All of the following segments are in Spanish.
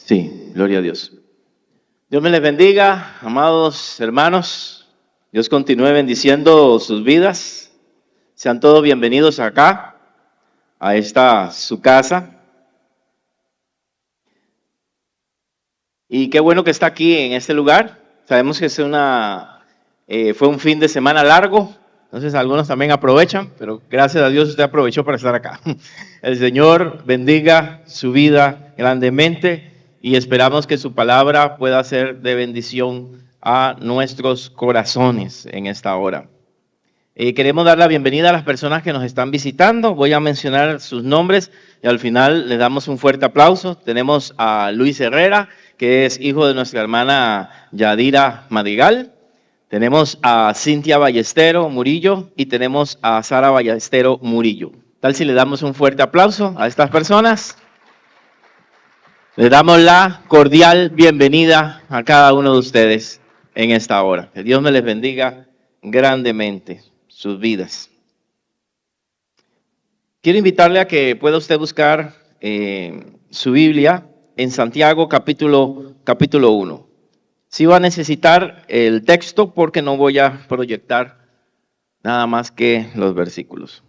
Sí, gloria a Dios. Dios me les bendiga, amados hermanos. Dios continúe bendiciendo sus vidas. Sean todos bienvenidos acá, a esta su casa. Y qué bueno que está aquí en este lugar. Sabemos que fue un fin de semana largo, entonces algunos también aprovechan, pero gracias a Dios usted aprovechó para estar acá. El Señor bendiga su vida grandemente y esperamos que su palabra pueda ser de bendición a nuestros corazones en esta hora. Queremos dar la bienvenida a las personas que nos están visitando. Voy a mencionar sus nombres y al final les damos un fuerte aplauso. Tenemos a Luis Herrera, que es hijo de nuestra hermana Yadira Madrigal. Tenemos a Cintia Ballestero Murillo y tenemos a Sara Ballestero Murillo. ¿Tal si le damos un fuerte aplauso a estas personas? Les damos la cordial bienvenida a cada uno de ustedes en esta hora. Que Dios me les bendiga grandemente sus vidas. Quiero invitarle a que pueda usted buscar su Biblia en Santiago capítulo 1. Sí va a necesitar el texto porque no voy a proyectar nada más que los versículos.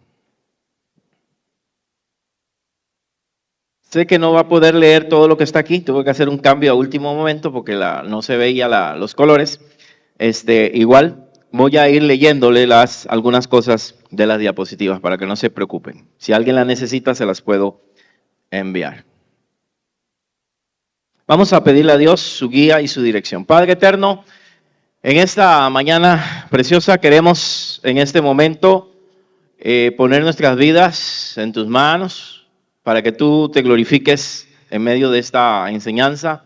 Sé que no va a poder leer todo lo que está aquí, tuve que hacer un cambio a último momento porque no se veía los colores. Igual voy a ir leyéndole algunas cosas de las diapositivas para que no se preocupen. Si alguien la necesita, se las puedo enviar. Vamos a pedirle a Dios su guía y su dirección. Padre eterno, en esta mañana preciosa queremos en este momento poner nuestras vidas en tus manos para que tú te glorifiques en medio de esta enseñanza,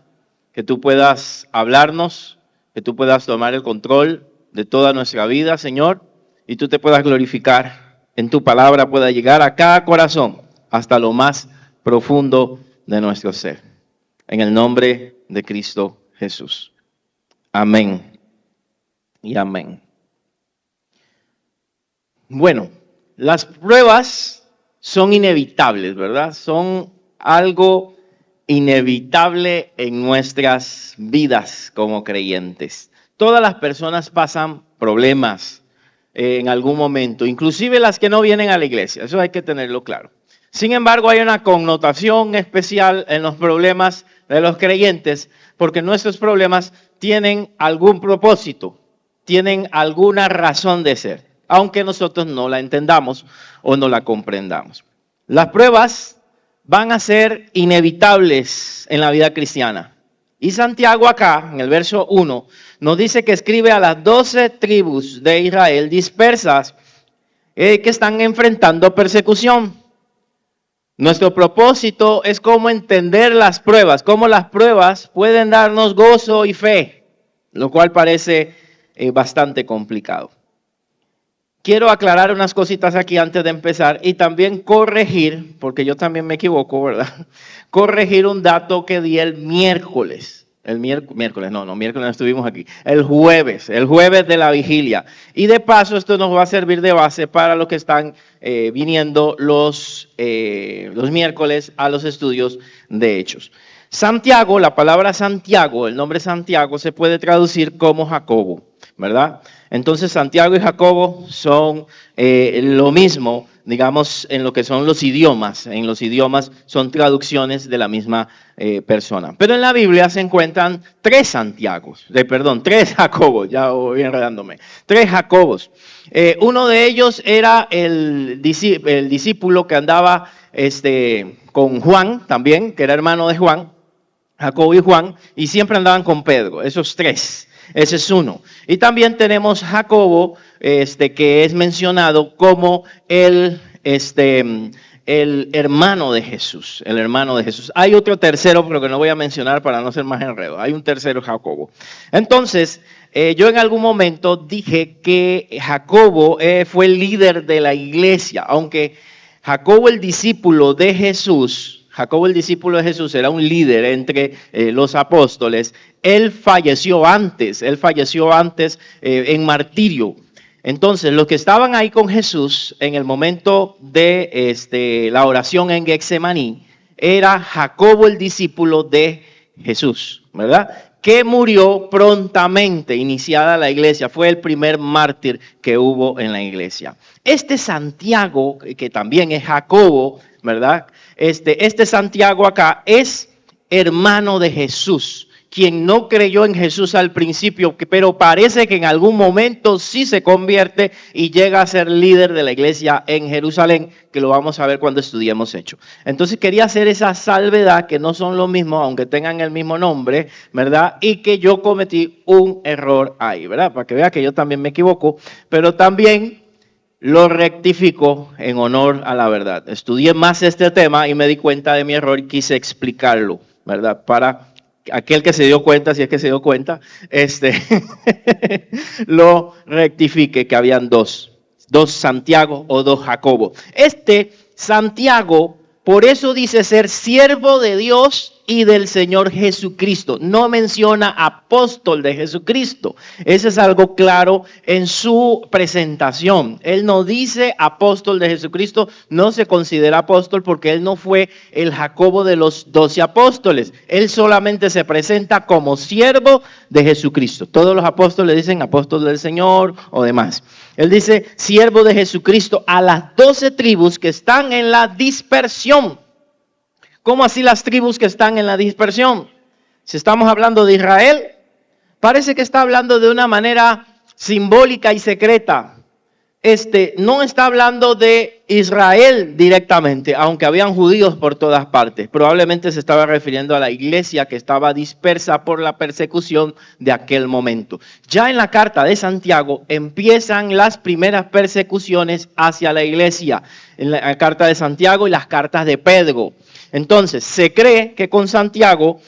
que tú puedas hablarnos, que tú puedas tomar el control de toda nuestra vida, Señor, y tú te puedas glorificar en tu palabra, pueda llegar a cada corazón hasta lo más profundo de nuestro ser. En el nombre de Cristo Jesús. Amén y amén. Bueno, las pruebas son inevitables, ¿verdad? Son algo inevitable en nuestras vidas como creyentes. Todas las personas pasan problemas en algún momento, inclusive las que no vienen a la iglesia, eso hay que tenerlo claro. Sin embargo, hay una connotación especial en los problemas de los creyentes, porque nuestros problemas tienen algún propósito, tienen alguna razón de ser, aunque nosotros no la entendamos o no la comprendamos. Las pruebas van a ser inevitables en la vida cristiana. Y Santiago acá, en el verso 1, nos dice que escribe a las 12 tribus de Israel dispersas que están enfrentando persecución. Nuestro propósito es cómo entender las pruebas, cómo las pruebas pueden darnos gozo y fe, lo cual parece bastante complicado. Quiero aclarar unas cositas aquí antes de empezar y también corregir, porque yo también me equivoco, ¿verdad? Corregir un dato que di el miércoles. Miércoles no estuvimos aquí. El jueves de la vigilia. Y de paso esto nos va a servir de base para los que están viniendo los miércoles a los estudios de Hechos. Santiago, la palabra Santiago, el nombre Santiago se puede traducir como Jacobo, ¿verdad? Entonces Santiago y Jacobo son lo mismo, digamos, en lo que son los idiomas. En los idiomas son traducciones de la misma persona. Pero en la Biblia se encuentran tres Jacobos, ya voy enredándome. Tres Jacobos. Uno de ellos era el discípulo que andaba con Juan también, que era hermano de Juan, Jacobo y Juan, y siempre andaban con Pedro, esos tres. Ese es uno. Y también tenemos Jacobo, que es mencionado como el hermano de Jesús. El hermano de Jesús. Hay otro tercero, pero que no voy a mencionar para no ser más enredo. Hay un tercero Jacobo. Entonces, yo en algún momento dije que Jacobo fue el líder de la iglesia, aunque Jacobo el discípulo de Jesús era un líder entre los apóstoles. Él falleció antes en martirio. Entonces, los que estaban ahí con Jesús en el momento de la oración en Getsemaní, era Jacobo el discípulo de Jesús, ¿verdad? Que murió prontamente, iniciada la iglesia. Fue el primer mártir que hubo en la iglesia. Este Santiago, que también es Jacobo, ¿verdad? Este Santiago acá es hermano de Jesús, quien no creyó en Jesús al principio, pero parece que en algún momento sí se convierte y llega a ser líder de la iglesia en Jerusalén, que lo vamos a ver cuando estudiemos Hechos. Entonces quería hacer esa salvedad, que no son lo mismo, aunque tengan el mismo nombre, ¿verdad? Y que yo cometí un error ahí, ¿verdad? Para que vea que yo también me equivoco, pero también lo rectifico en honor a la verdad. Estudié más este tema y me di cuenta de mi error y quise explicarlo, ¿verdad? Para aquel que se dio cuenta, si es que se dio cuenta, lo rectifique, que habían dos Santiago o dos Jacobo. Este Santiago, por eso dice ser siervo de Dios y del Señor Jesucristo. No menciona apóstol de Jesucristo. Ese es algo claro en su presentación. Él no dice apóstol de Jesucristo, no se considera apóstol porque él no fue el Jacobo de los 12 apóstoles. Él solamente se presenta como siervo de Jesucristo. Todos los apóstoles dicen apóstol del Señor o demás. Él dice siervo de Jesucristo a las 12 tribus que están en la dispersión. ¿Cómo así las tribus que están en la dispersión? Si estamos hablando de Israel, parece que está hablando de una manera simbólica y secreta. No está hablando de Israel directamente, aunque habían judíos por todas partes. Probablemente se estaba refiriendo a la iglesia que estaba dispersa por la persecución de aquel momento. Ya en la carta de Santiago empiezan las primeras persecuciones hacia la iglesia. En la carta de Santiago y las cartas de Pedro. Entonces, se cree que con Santiago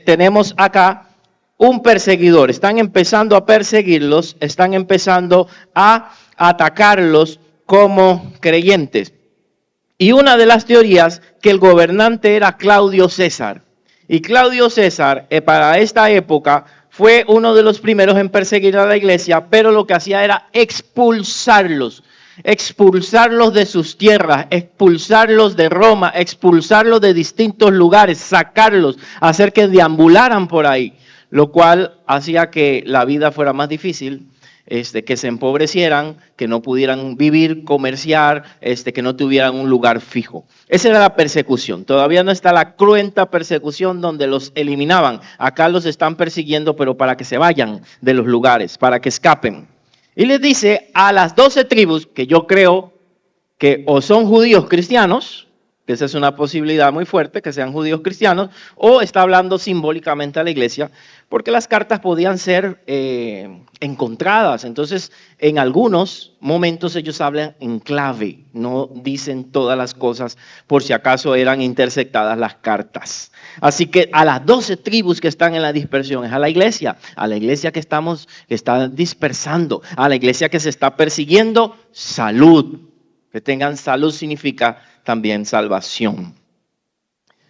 tenemos acá un perseguidor. Están empezando a perseguirlos, están empezando a atacarlos como creyentes. Y una de las teorías, que el gobernante era Claudio César. Y Claudio César, para esta época, fue uno de los primeros en perseguir a la iglesia, pero lo que hacía era expulsarlos de sus tierras, expulsarlos de Roma, expulsarlos de distintos lugares, sacarlos, hacer que deambularan por ahí, lo cual hacía que la vida fuera más difícil, que se empobrecieran, que no pudieran vivir, comerciar, que no tuvieran un lugar fijo. Esa era la persecución. Todavía no está la cruenta persecución donde los eliminaban. Acá los están persiguiendo, pero para que se vayan de los lugares, para que escapen. Y les dice a las 12 tribus, que yo creo que o son judíos cristianos, que esa es una posibilidad muy fuerte, que sean judíos cristianos, o está hablando simbólicamente a la iglesia, porque las cartas podían ser encontradas. Entonces, en algunos momentos ellos hablan en clave, no dicen todas las cosas por si acaso eran interceptadas las cartas. Así que a las 12 tribus que están en la dispersión, es a la iglesia que está dispersando, a la iglesia que se está persiguiendo, salud. Que tengan salud significa también salvación.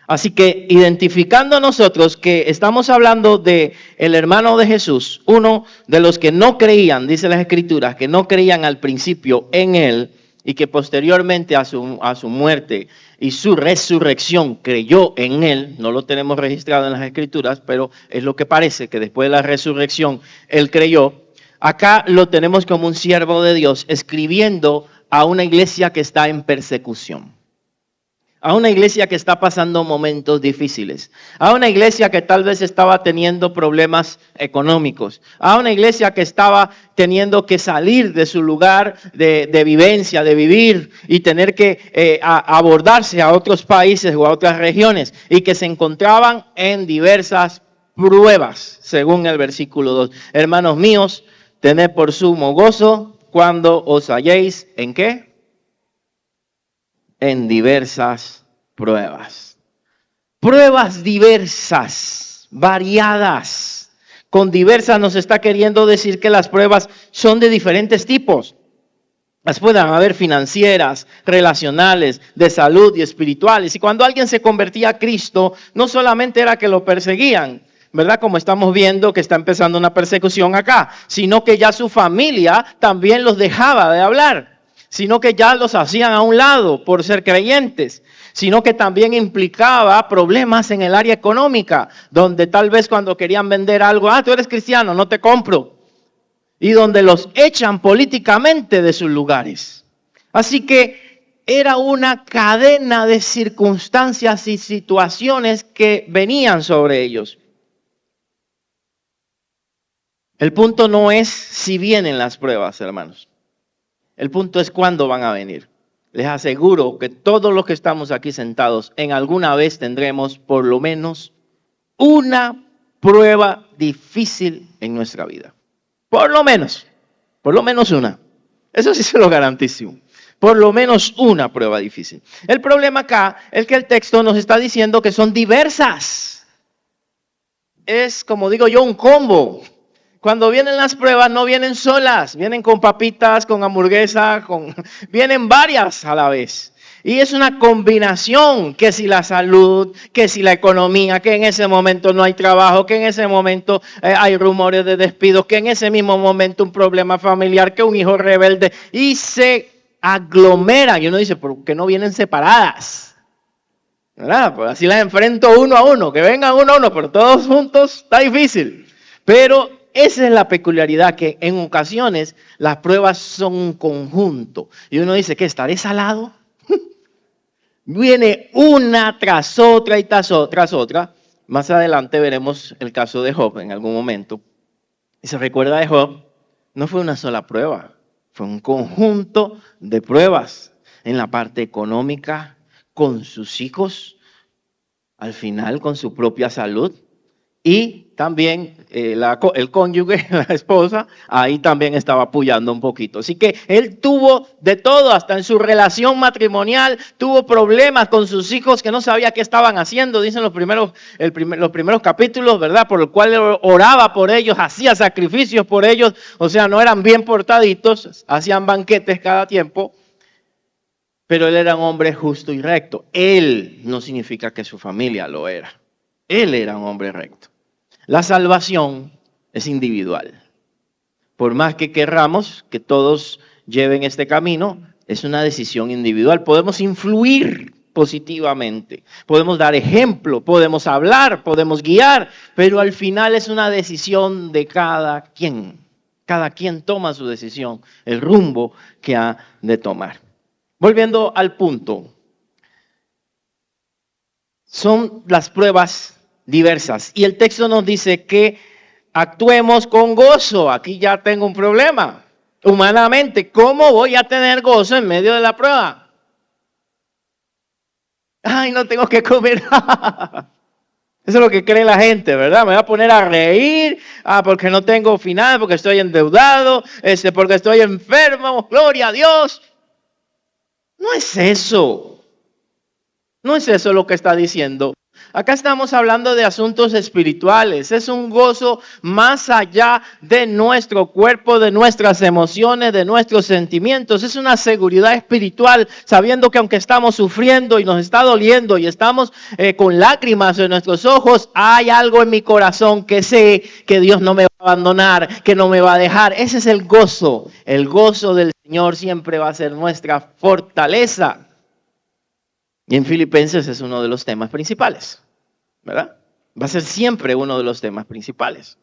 Así que identificando nosotros que estamos hablando de el hermano de Jesús, uno de los que no creían, dice las Escrituras, que no creían al principio en él y que posteriormente a su muerte y su resurrección creyó en él, no lo tenemos registrado en las Escrituras, pero es lo que parece que después de la resurrección él creyó. Acá lo tenemos como un siervo de Dios escribiendo a una iglesia que está en persecución. A una iglesia que está pasando momentos difíciles, a una iglesia que tal vez estaba teniendo problemas económicos, a una iglesia que estaba teniendo que salir de su lugar de vivencia, de vivir y tener que abordarse a otros países o a otras regiones y que se encontraban en diversas pruebas, según el versículo 2. Hermanos míos, tened por sumo gozo cuando os halléis, ¿en qué? En diversas pruebas. Pruebas diversas, variadas. Con diversas nos está queriendo decir que las pruebas son de diferentes tipos. Las pueden haber financieras, relacionales, de salud y espirituales. Y cuando alguien se convertía a Cristo, no solamente era que lo perseguían, ¿verdad? Como estamos viendo que está empezando una persecución acá, sino que ya su familia también los dejaba de hablar. Sino que ya los hacían a un lado por ser creyentes, sino que también implicaba problemas en el área económica, donde tal vez cuando querían vender algo, tú eres cristiano, no te compro, y donde los echan políticamente de sus lugares. Así que era una cadena de circunstancias y situaciones que venían sobre ellos. El punto no es si vienen las pruebas, hermanos. El punto es cuándo van a venir. Les aseguro que todos los que estamos aquí sentados en alguna vez tendremos por lo menos una prueba difícil en nuestra vida. Por lo menos una. Eso sí se lo garantizo. Por lo menos una prueba difícil. El problema acá es que el texto nos está diciendo que son diversas. Es, como digo yo, un combo. Cuando vienen las pruebas no vienen solas, vienen con papitas, con hamburguesa, vienen varias a la vez. Y es una combinación, que si la salud, que si la economía, que en ese momento no hay trabajo, que en ese momento hay rumores de despidos, que en ese mismo momento un problema familiar, que un hijo rebelde, y se aglomeran. Y uno dice, ¿por qué no vienen separadas? ¿Verdad? Pues así las enfrento uno a uno, que vengan uno a uno, pero todos juntos está difícil. Pero esa es la peculiaridad, que en ocasiones las pruebas son un conjunto. Y uno dice, ¿qué? ¿Estaré salado? Viene una tras otra y tras otra. Más adelante veremos el caso de Job en algún momento. Y se recuerda de Job, no fue una sola prueba, fue un conjunto de pruebas en la parte económica, con sus hijos, al final con su propia salud. Y también el cónyuge, la esposa, ahí también estaba apoyando un poquito. Así que él tuvo de todo, hasta en su relación matrimonial, tuvo problemas con sus hijos que no sabía qué estaban haciendo. Dicen los primeros capítulos, ¿verdad? Por el cual oraba por ellos, hacía sacrificios por ellos. O sea, no eran bien portaditos, hacían banquetes cada tiempo. Pero él era un hombre justo y recto. Él no significa que su familia lo era. Él era un hombre recto. La salvación es individual. Por más que querramos que todos lleven este camino, es una decisión individual. Podemos influir positivamente, podemos dar ejemplo, podemos hablar, podemos guiar, pero al final es una decisión de cada quien. Cada quien toma su decisión, el rumbo que ha de tomar. Volviendo al punto, son las pruebas diversas. Y el texto nos dice que actuemos con gozo. Aquí ya tengo un problema. Humanamente, ¿cómo voy a tener gozo en medio de la prueba? Ay, no tengo que comer. Eso es lo que cree la gente, ¿verdad? Me voy a poner a reír, porque no tengo final, porque estoy endeudado, porque estoy enfermo. Gloria a Dios. No es eso. No es eso lo que está diciendo. Acá estamos hablando de asuntos espirituales. Es un gozo más allá de nuestro cuerpo, de nuestras emociones, de nuestros sentimientos. Es una seguridad espiritual, sabiendo que aunque estamos sufriendo y nos está doliendo y estamos con lágrimas en nuestros ojos, hay algo en mi corazón que sé que Dios no me va a abandonar, que no me va a dejar. Ese es el gozo. El gozo del Señor siempre va a ser nuestra fortaleza. Y en Filipenses es uno de los temas principales, ¿verdad? Va a ser siempre uno de los temas principales.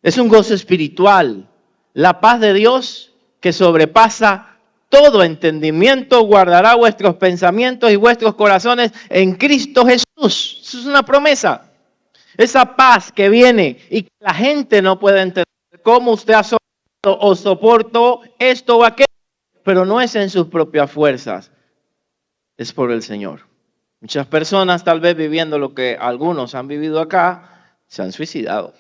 Es un gozo espiritual. La paz de Dios que sobrepasa todo entendimiento guardará vuestros pensamientos y vuestros corazones en Cristo Jesús. Eso es una promesa. Esa paz que viene y que la gente no puede entender cómo usted ha soportado o soportó esto o aquello, pero no es en sus propias fuerzas. Es por el Señor. Muchas personas, tal vez viviendo lo que algunos han vivido acá, se han suicidado.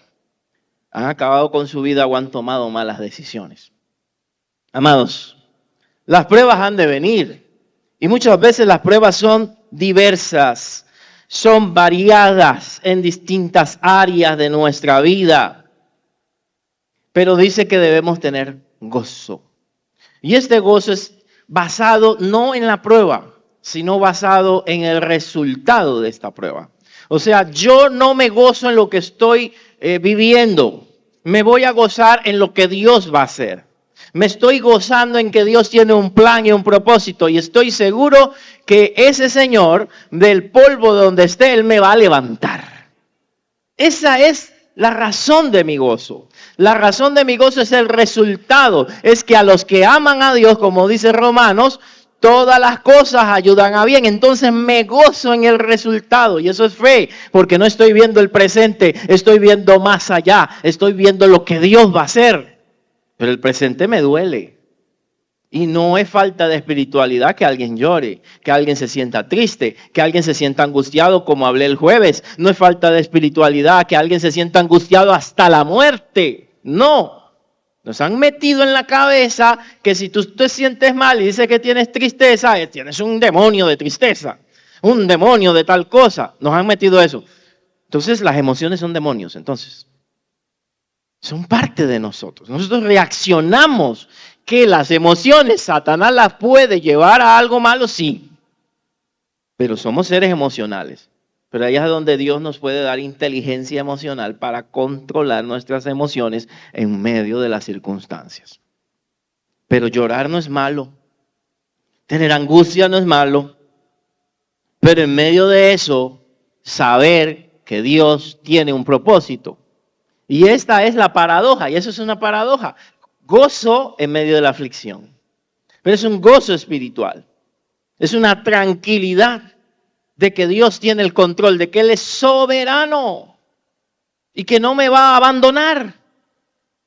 Han acabado con su vida o han tomado malas decisiones. Amados, las pruebas han de venir. Y muchas veces las pruebas son diversas, son variadas en distintas áreas de nuestra vida. Pero dice que debemos tener gozo. Y este gozo es basado no en la prueba, sino basado en el resultado de esta prueba. O sea, yo no me gozo en lo que estoy viviendo, me voy a gozar en lo que Dios va a hacer. Me estoy gozando en que Dios tiene un plan y un propósito y estoy seguro que ese Señor del polvo donde esté, Él me va a levantar. Esa es la razón de mi gozo. La razón de mi gozo es el resultado. Es que a los que aman a Dios, como dice Romanos, todas las cosas ayudan a bien. Entonces me gozo en el resultado. Y eso es fe, porque no estoy viendo el presente, estoy viendo más allá. Estoy viendo lo que Dios va a hacer. Pero el presente me duele. Y no es falta de espiritualidad que alguien llore, que alguien se sienta triste, que alguien se sienta angustiado, como hablé el jueves. No es falta de espiritualidad que alguien se sienta angustiado hasta la muerte. No. Nos han metido en la cabeza que si tú te sientes mal y dices que tienes tristeza, tienes un demonio de tristeza, un demonio de tal cosa. Nos han metido eso. Entonces las emociones son demonios, entonces. Son parte de nosotros. Nosotros reaccionamos. Que las emociones, Satanás las puede llevar a algo malo, sí. Pero somos seres emocionales. Pero ahí es donde Dios nos puede dar inteligencia emocional para controlar nuestras emociones en medio de las circunstancias. Pero llorar no es malo. Tener angustia no es malo. Pero en medio de eso, saber que Dios tiene un propósito. Y esta es la paradoja, y eso es una paradoja. Gozo en medio de la aflicción. Pero es un gozo espiritual. Es una tranquilidad de que Dios tiene el control, de que Él es soberano y que no me va a abandonar,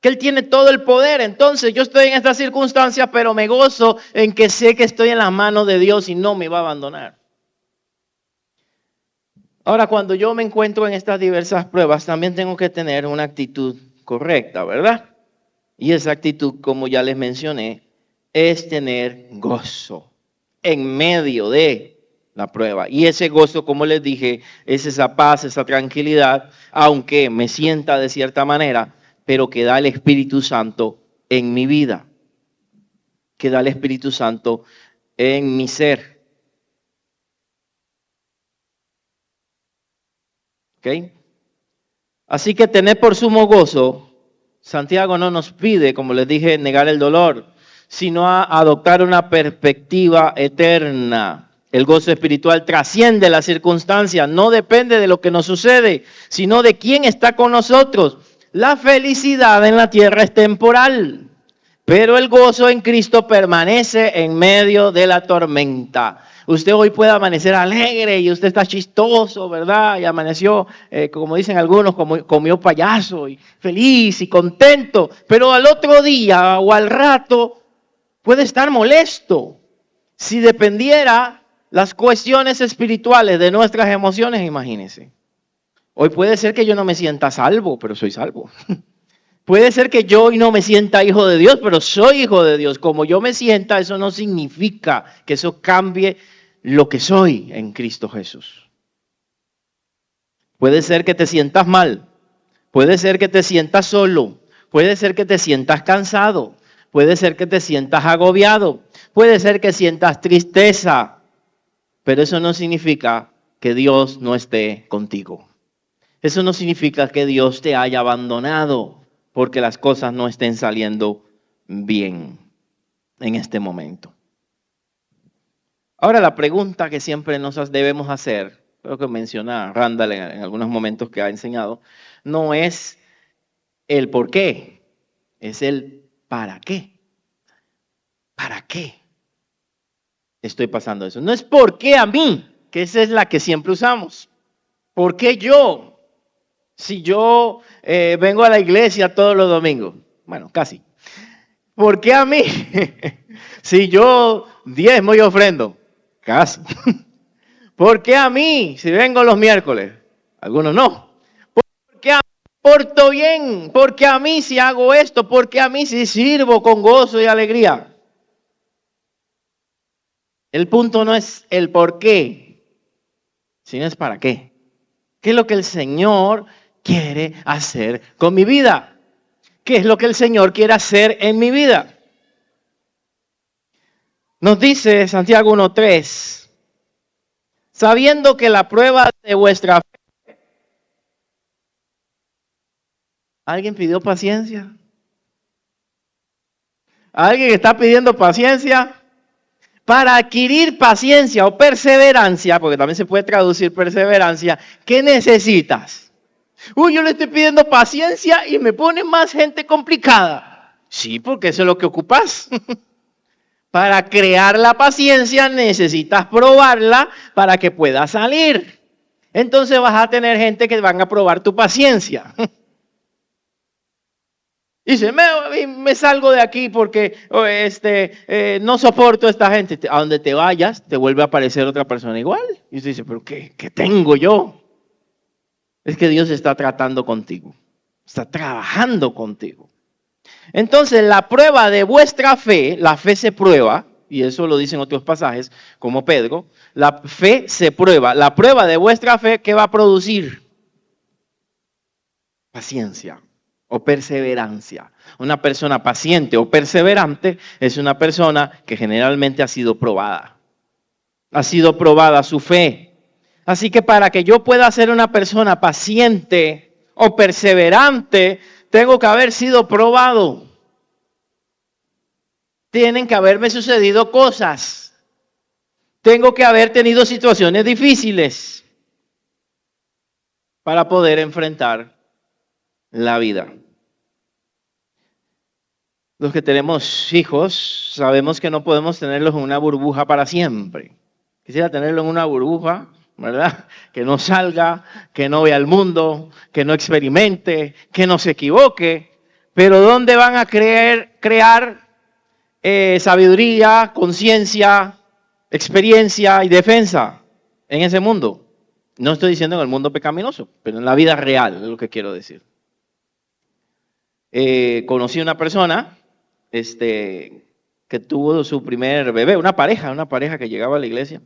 que Él tiene todo el poder. Entonces yo estoy en esta circunstancia, pero me gozo en que sé que estoy en las manos de Dios y no me va a abandonar. Ahora, cuando yo me encuentro en estas diversas pruebas, también tengo que tener una actitud correcta, ¿verdad? Y esa actitud, como ya les mencioné, es tener gozo en medio de la prueba. Y ese gozo, como les dije, es esa paz, esa tranquilidad, aunque me sienta de cierta manera, pero que da el Espíritu Santo en mi vida, que da el Espíritu Santo en mi ser. ¿Ok? Así que tener por sumo gozo, Santiago no nos pide, como les dije, negar el dolor, sino a adoptar una perspectiva eterna. El gozo espiritual trasciende las circunstancias, no depende de lo que nos sucede, sino de quién está con nosotros. La felicidad en la tierra es temporal, pero el gozo en Cristo permanece en medio de la tormenta. Usted hoy puede amanecer alegre y usted está chistoso, ¿verdad? Y amaneció, como dicen algunos, comió payaso y feliz y contento. Pero al otro día o al rato puede estar molesto. Si dependiera las cuestiones espirituales de nuestras emociones, imagínense. Hoy puede ser que yo no me sienta salvo, pero soy salvo. Puede ser que yo hoy no me sienta hijo de Dios, pero soy hijo de Dios. Como yo me sienta, eso no significa que eso cambie lo que soy en Cristo Jesús. Puede ser que te sientas mal, puede ser que te sientas solo, puede ser que te sientas cansado, puede ser que te sientas agobiado, puede ser que sientas tristeza, pero eso no significa que Dios no esté contigo. Eso no significa que Dios te haya abandonado porque las cosas no estén saliendo bien en este momento. Ahora la pregunta que siempre nos debemos hacer, creo que menciona Randall en algunos momentos que ha enseñado, no es el por qué, es el para qué. ¿Para qué estoy pasando eso? No es por qué a mí, que esa es la que siempre usamos. ¿Por qué yo? Si yo vengo a la iglesia todos los domingos, bueno, casi. ¿Por qué a mí? Si yo diezmo y ofrendo, casi. ¿Por qué a mí? Si vengo los miércoles, algunos no. ¿Por qué a mí porto bien? ¿Por qué a mí si hago esto? ¿Por qué a mí si sirvo con gozo y alegría? El punto no es el por qué, sino es para qué. ¿Qué es lo que el Señor quiere hacer con mi vida? ¿Qué es lo que el Señor quiere hacer en mi vida? Nos dice Santiago 1:3, sabiendo que la prueba de vuestra fe... ¿Alguien pidió paciencia? ¿Alguien que está pidiendo paciencia? Para adquirir paciencia o perseverancia, porque también se puede traducir perseverancia, ¿qué necesitas? Uy, yo le estoy pidiendo paciencia y me pone más gente complicada. Sí, porque eso es lo que ocupas. Para crear la paciencia necesitas probarla para que pueda salir. Entonces vas a tener gente que van a probar tu paciencia. Dice, me salgo de aquí porque no soporto a esta gente. A donde te vayas, te vuelve a aparecer otra persona igual. Y usted dice, pero ¿qué tengo yo? Es que Dios está tratando contigo. Está trabajando contigo. Entonces, la prueba de vuestra fe, la fe se prueba, y eso lo dicen otros pasajes, como Pedro, la fe se prueba. La prueba de vuestra fe, ¿qué va a producir? Paciencia o perseverancia. Una persona paciente o perseverante es una persona que generalmente ha sido probada. Ha sido probada su fe. Así que para que yo pueda ser una persona paciente o perseverante, tengo que haber sido probado. Tienen que haberme sucedido cosas. Tengo que haber tenido situaciones difíciles para poder enfrentar la vida. Los que tenemos hijos sabemos que no podemos tenerlos en una burbuja para siempre. Quisiera tenerlo en una burbuja, ¿verdad? Que no salga, que no vea el mundo, que no experimente, que no se equivoque. Pero ¿dónde van a crear sabiduría, conciencia, experiencia y defensa en ese mundo? No estoy diciendo en el mundo pecaminoso, pero en la vida real es lo que quiero decir. Conocí una persona que tuvo su primer bebé, una pareja que llegaba a la iglesia,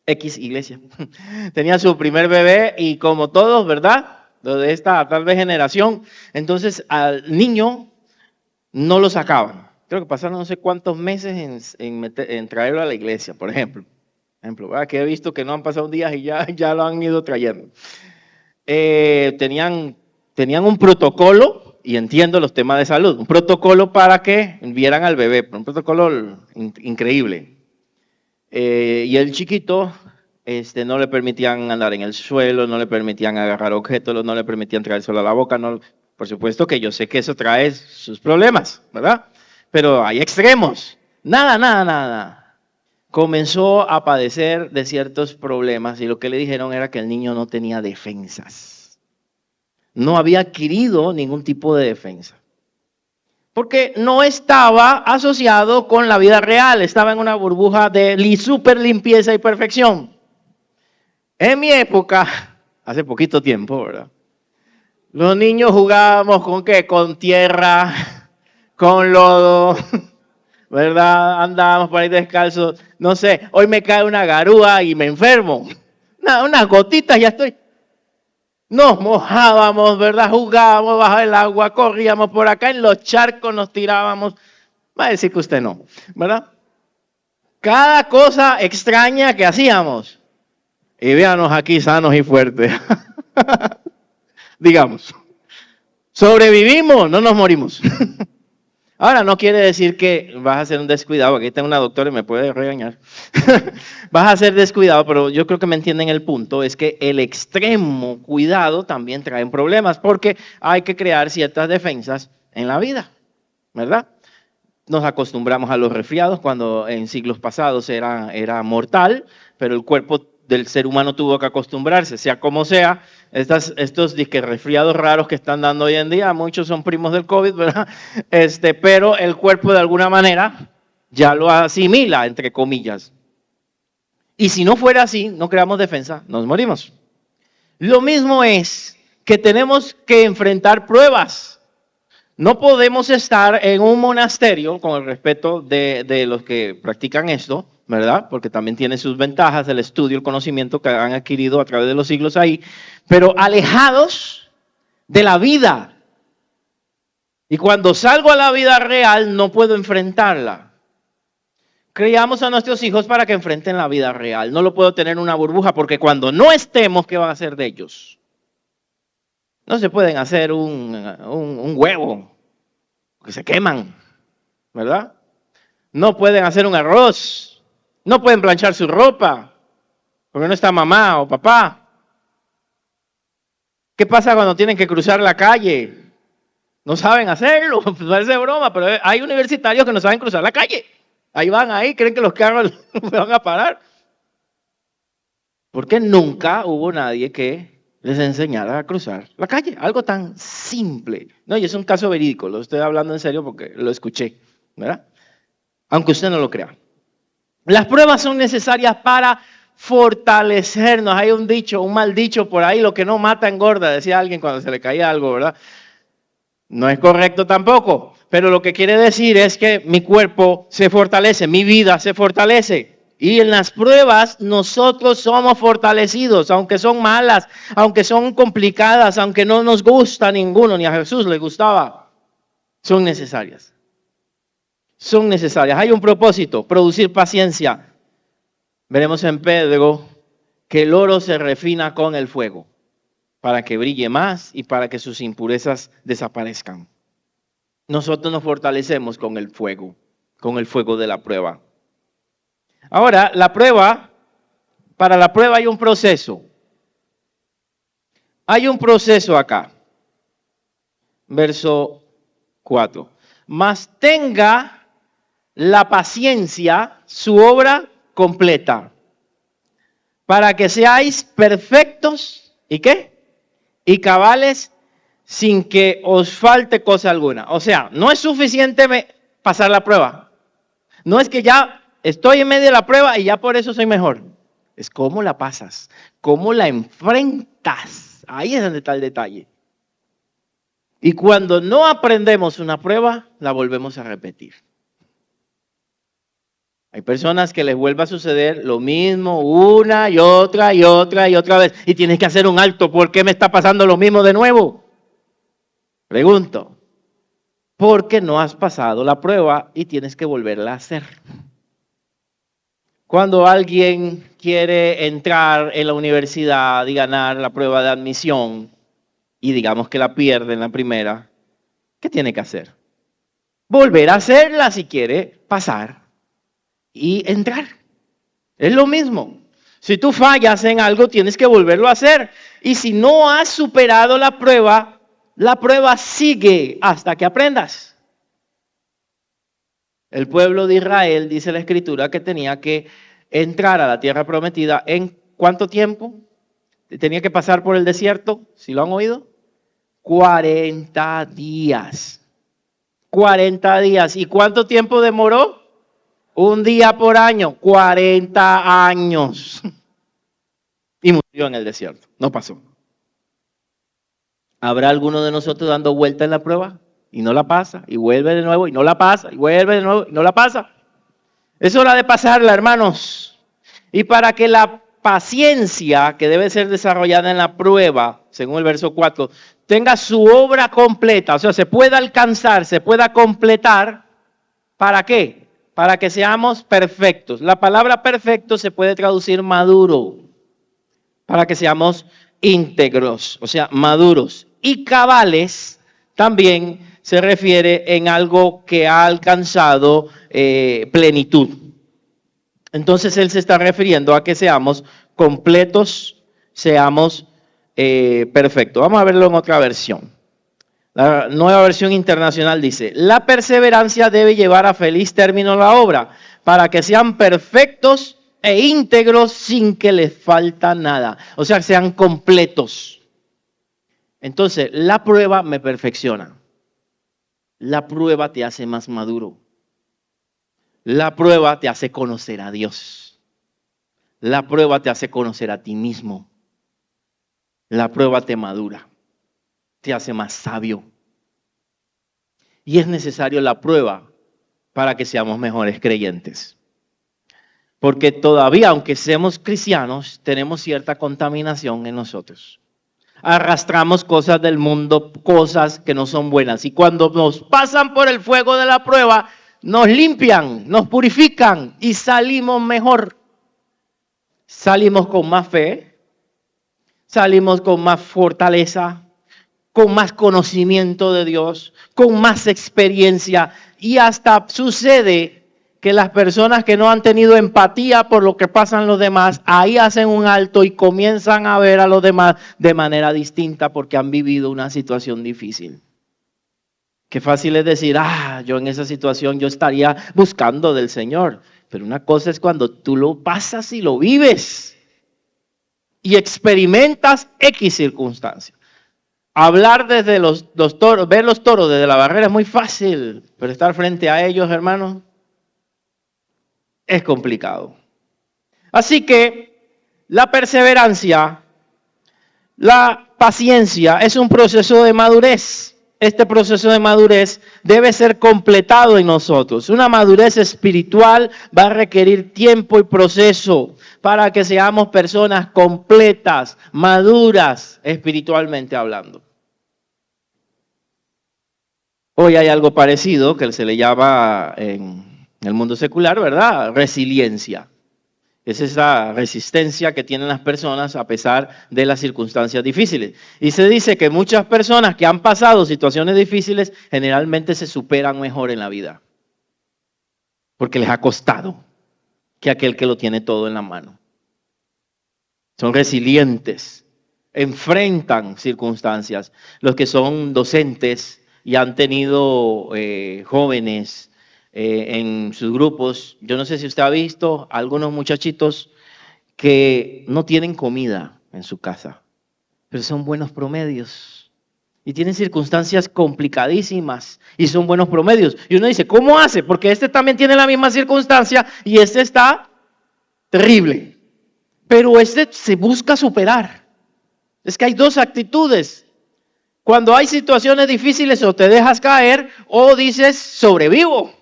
X iglesia. Tenía su primer bebé y como todos, ¿verdad? De esta tal vez generación, entonces al niño no lo sacaban. Creo que pasaron no sé cuántos meses en traerlo a la iglesia, por ejemplo. ¿Verdad? Que he visto que no han pasado días y ya lo han ido trayendo. Tenían un protocolo, y entiendo los temas de salud, un protocolo para que vieran al bebé, un protocolo increíble. Y el chiquito no le permitían andar en el suelo, no le permitían agarrar objetos, no le permitían traer solo a la boca. No, por supuesto que yo sé que eso trae sus problemas, ¿verdad? Pero hay extremos. Nada. Comenzó a padecer de ciertos problemas y lo que le dijeron era que el niño no tenía defensas. No había adquirido ningún tipo de defensa. Porque no estaba asociado con la vida real, estaba en una burbuja de super limpieza y perfección. En mi época, hace poquito tiempo, ¿verdad? Los niños jugábamos ¿con qué? Con tierra, con lodo, ¿verdad? Andábamos por ahí descalzos. No sé, hoy me cae una garúa y me enfermo. Unas gotitas ya estoy. Nos mojábamos, ¿verdad? Jugábamos bajo el agua, corríamos por acá en los charcos, nos tirábamos. Va a decir que usted no, ¿verdad? Cada cosa extraña que hacíamos. Y véanos aquí sanos y fuertes. Digamos. Sobrevivimos, no nos morimos. Ahora, no quiere decir que vas a ser un descuidado. Aquí tengo una doctora y me puede regañar. Vas a ser descuidado, pero yo creo que me entienden el punto. Es que el extremo cuidado también trae problemas porque hay que crear ciertas defensas en la vida, ¿verdad? Nos acostumbramos a los resfriados cuando en siglos pasados era mortal, pero el cuerpo del ser humano tuvo que acostumbrarse, sea como sea. Estos disque resfriados raros que están dando hoy en día, muchos son primos del COVID, ¿verdad? Pero el cuerpo de alguna manera ya lo asimila, entre comillas. Y si no fuera así, no creamos defensa, nos morimos. Lo mismo es que tenemos que enfrentar pruebas. No podemos estar en un monasterio, con el respeto de los que practican esto, ¿verdad? Porque también tiene sus ventajas, el estudio, el conocimiento que han adquirido a través de los siglos ahí, pero alejados de la vida. Y cuando salgo a la vida real, no puedo enfrentarla. Criamos a nuestros hijos para que enfrenten la vida real. No lo puedo tener en una burbuja, porque cuando no estemos, ¿qué van a hacer de ellos? No se pueden hacer un huevo, que se queman, ¿verdad? no pueden hacer un arroz, no pueden planchar su ropa, porque no está mamá o papá. ¿Qué pasa cuando tienen que cruzar la calle? No saben hacerlo, parece broma, pero hay universitarios que no saben cruzar la calle. Ahí van, creen que los carros van a parar. Porque nunca hubo nadie que les enseñara a cruzar la calle. Algo tan simple. No, y es un caso verídico, lo estoy hablando en serio porque lo escuché, ¿verdad? Aunque usted no lo crea. Las pruebas son necesarias para fortalecernos. Hay un dicho, un mal dicho por ahí, lo que no mata engorda, decía alguien cuando se le caía algo, ¿verdad? No es correcto tampoco, pero lo que quiere decir es que mi cuerpo se fortalece, mi vida se fortalece. Y en las pruebas nosotros somos fortalecidos, aunque son malas, aunque son complicadas, aunque no nos gusta ninguno, ni a Jesús le gustaba. Son necesarias. Son necesarias. Hay un propósito, producir paciencia. Veremos en Pedro que el oro se refina con el fuego para que brille más y para que sus impurezas desaparezcan. Nosotros nos fortalecemos con el fuego de la prueba. Ahora, para la prueba hay un proceso. Hay un proceso acá. Verso 4. Mas tenga la paciencia su obra completa, para que seáis perfectos, ¿y qué? Y cabales sin que os falte cosa alguna. O sea, no es suficiente pasar la prueba. No es que ya estoy en medio de la prueba y ya por eso soy mejor. Es cómo la pasas, cómo la enfrentas. Ahí es donde está el detalle. Y cuando no aprendemos una prueba, la volvemos a repetir. Hay personas que les vuelve a suceder lo mismo una y otra y otra y otra vez. Y tienes que hacer un alto. ¿Por qué me está pasando lo mismo de nuevo? Pregunto. Porque no has pasado la prueba y tienes que volverla a hacer. Cuando alguien quiere entrar en la universidad y ganar la prueba de admisión y digamos que la pierde en la primera, ¿qué tiene que hacer? Volver a hacerla si quiere pasar y entrar. Es lo mismo. Si tú fallas en algo, tienes que volverlo a hacer. Y si no has superado la prueba sigue hasta que aprendas. El pueblo de Israel, dice la Escritura, que tenía que entrar a la tierra prometida en ¿cuánto tiempo? Tenía que pasar por el desierto, ¿sí lo han oído? 40 días. 40 días. ¿Y cuánto tiempo demoró? Un día por año, 40 años. Y murió en el desierto. No pasó. ¿Habrá alguno de nosotros dando vuelta en la prueba? Y no la pasa. Y vuelve de nuevo y no la pasa. Y vuelve de nuevo y no la pasa. Es hora de pasarla, hermanos. Y para que la paciencia que debe ser desarrollada en la prueba, según el verso 4, tenga su obra completa, o sea, se pueda alcanzar, se pueda completar, ¿para qué? Para que seamos perfectos. La palabra perfecto se puede traducir maduro, para que seamos íntegros, o sea, maduros. Y cabales también se refiere en algo que ha alcanzado plenitud. Entonces él se está refiriendo a que seamos completos, seamos perfectos. Vamos a verlo en otra versión. La Nueva Versión Internacional dice: la perseverancia debe llevar a feliz término la obra, para que sean perfectos e íntegros sin que les falta nada. O sea, sean completos. Entonces, la prueba me perfecciona. La prueba te hace más maduro. La prueba te hace conocer a Dios. La prueba te hace conocer a ti mismo. La prueba te madura. Te hace más sabio. Y es necesario la prueba para que seamos mejores creyentes. Porque todavía, aunque seamos cristianos, tenemos cierta contaminación en nosotros. Arrastramos cosas del mundo, cosas que no son buenas. Y cuando nos pasan por el fuego de la prueba, nos limpian, nos purifican y salimos mejor. Salimos con más fe, salimos con más fortaleza, con más conocimiento de Dios, con más experiencia. Y hasta sucede que las personas que no han tenido empatía por lo que pasan los demás, ahí hacen un alto y comienzan a ver a los demás de manera distinta porque han vivido una situación difícil. Qué fácil es decir, yo en esa situación yo estaría buscando del Señor. Pero una cosa es cuando tú lo pasas y lo vives y experimentas X circunstancias. Hablar desde los toros, ver los toros desde la barrera es muy fácil, pero estar frente a ellos, hermanos, es complicado. Así que la perseverancia, la paciencia es un proceso de madurez. Este proceso de madurez debe ser completado en nosotros. Una madurez espiritual va a requerir tiempo y proceso para que seamos personas completas, maduras espiritualmente hablando. Hoy hay algo parecido que se le llama en el mundo secular, ¿verdad? Resiliencia. Es esa resistencia que tienen las personas a pesar de las circunstancias difíciles. Y se dice que muchas personas que han pasado situaciones difíciles generalmente se superan mejor en la vida. Porque les ha costado que aquel que lo tiene todo en la mano. Son resilientes, enfrentan circunstancias. Los que son docentes y han tenido jóvenes en sus grupos. Yo no sé si usted ha visto algunos muchachitos que no tienen comida en su casa, pero son buenos promedios y tienen circunstancias complicadísimas y son buenos promedios. Y uno dice, ¿cómo hace? Porque este también tiene la misma circunstancia y este está terrible, pero este se busca superar. Es que hay dos actitudes. Cuando hay situaciones difíciles, o te dejas caer o dices, sobrevivo.